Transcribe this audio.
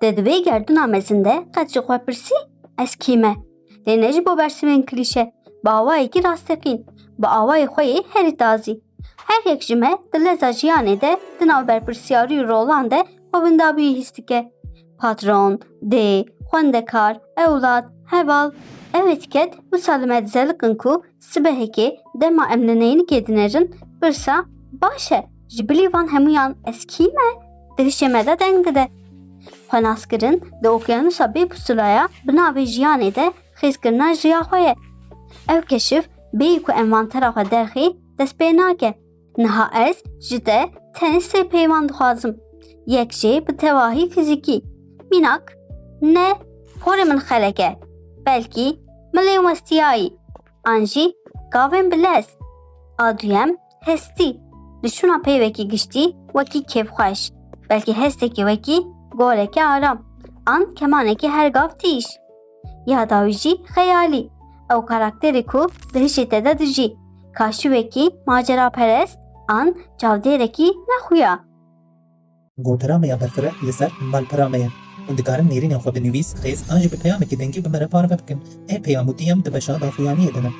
Dedivê gerdûna mezin qet ji xwe pirsî ez kî me? Lê ne ji bo bersivên klîşe, bi awayekî rastexîn, bi awayê xwe yê herî tazî. Her yek ji me di leza jiyanê de di nav berpirsyarî û rolan de xwebindabûyê hîs dike. Patron, dê, xwendekar, ewlad, heval. Ew etîket wisa li me dizeliqin ku sibehekê dema em li neynikê dinêrin pirsa baş e ji bilî van hemûyan ez kî me? Di hişê me de deng dide. Xwenaskirin di okyanusa bê pusulaya bi navê jiyanê de xêzkirina jiya xwe ye. Ev keşif bêyî ku envantera xwe derxî dest pê nake. Niha ez ji te tenê sê peyvan dixwazim. Yek jê bi tevahî fîzîkî. Mînak, ne porê min xelek e. Belkî milê westiyayî. An jî gavên bilez. A duyem hestî. Li şûna peyvekî giştî wekî kêfxweş. Belkî hestekî wekî golekî aram. An kemanekî her gav tîş. Ya da wî jî xeyalî. Ew karakterê ku di hişê te de dijî. Kaşî wekî maceraperest an çavdêrekî nexuya. Gotera me ya berfire li ser malpera me ye. Hûn dikarin nêrînên xwe binivîs xêz an jî bi peyamekî dengî bi me re parve bikin. Ê peyamûtiyem di beşa daxuyaniyê de ne.